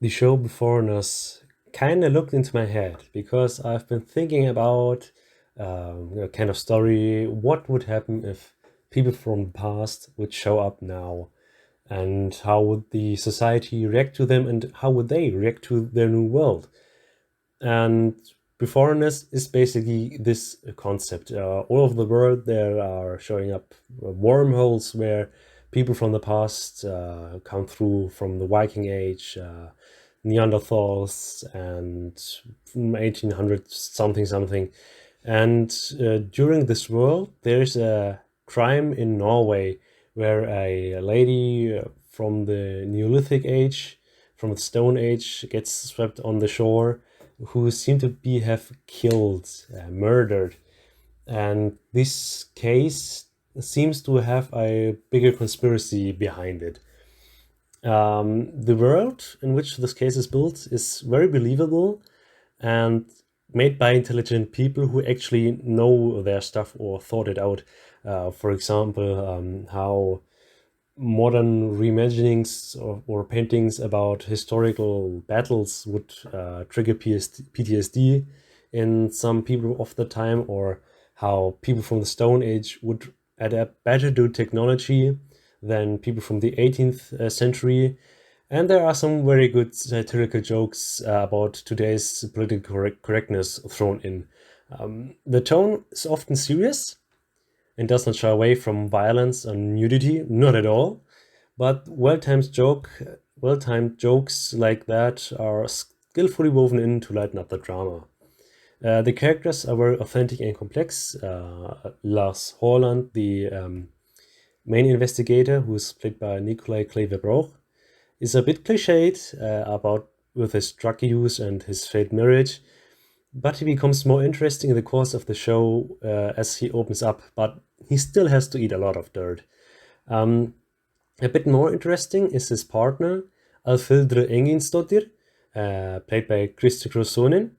The show Beforeigners kind of looked into my head because I've been thinking about kind of story, what would happen if people from the past would show up now, and how would the society react to them, and how would they react to their new world. And Beforeigners is basically this concept. All over the world there are showing up wormholes where people from the past come through, from the Viking Age, Neanderthals, and 1800 something something. And during this world, there's a crime in Norway where a lady from the Neolithic age, from the Stone Age, gets swept on the shore, who seem to be have killed, murdered. And this case seems to have a bigger conspiracy behind it. The world in which this case is built is very believable and made by intelligent people who actually know their stuff or thought it out. For example, how modern reimaginings or paintings about historical battles would trigger PTSD in some people of the time, or how people from the Stone Age would adapt better to technology than people from the 18th century. And there are some very good satirical jokes about today's political correctness thrown in. The tone is often serious and does not shy away from violence and nudity, not at all. But well-timed jokes like that are skillfully woven in to lighten up the drama. The characters are very authentic and complex. Lars Holland, the main investigator, who's played by Nicolai Cleve Broch, is a bit cliched about with his drug use and his failed marriage, but he becomes more interesting in the course of the show as he opens up, but he still has to eat a lot of dirt. A bit more interesting is his partner, Erlendsdóttir, played by Krista Kosonen,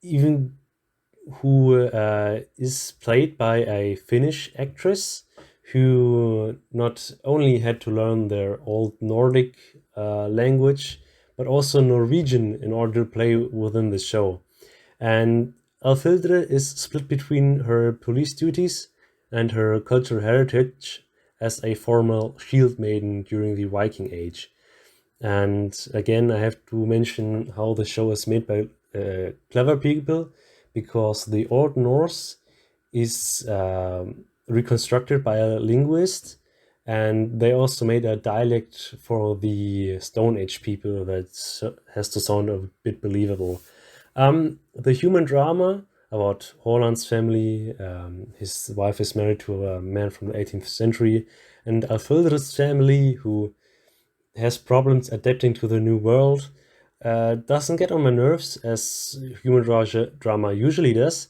even who is played by a Finnish actress who not only had to learn their old Nordic language, but also Norwegian in order to play within the show. And Alfildre is split between her police duties and her cultural heritage as a former shield maiden during the Viking Age. And again, I have to mention how the show is made by clever people, because the Old Norse is reconstructed by a linguist, and they also made a dialect for the Stone Age people that has to sound a bit believable. The human drama about Holland's family, his wife is married to a man from the 18th century, and Alfildre's family, who has problems adapting to the new world, doesn't get on my nerves as human drama usually does,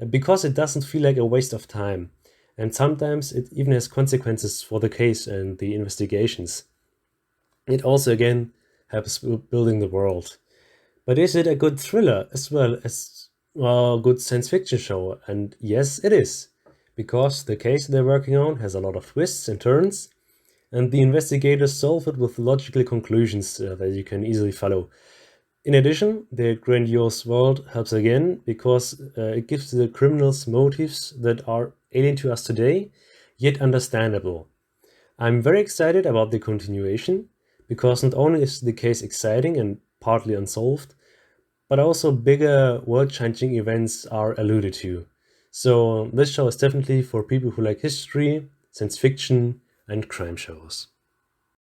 because it doesn't feel like a waste of time. And sometimes it even has consequences for the case and the investigations. It also, again, helps building the world. But is it a good thriller as well as a good science fiction show? And yes, it is, because the case they're working on has a lot of twists and turns, and the investigators solve it with logical conclusions that you can easily follow. In addition, the grandiose world helps again, because it gives the criminals motives that are alien to us today, yet understandable. I'm very excited about the continuation, because not only is the case exciting and partly unsolved, but also bigger world-changing events are alluded to. So this show is definitely for people who like history, science fiction, and crime shows.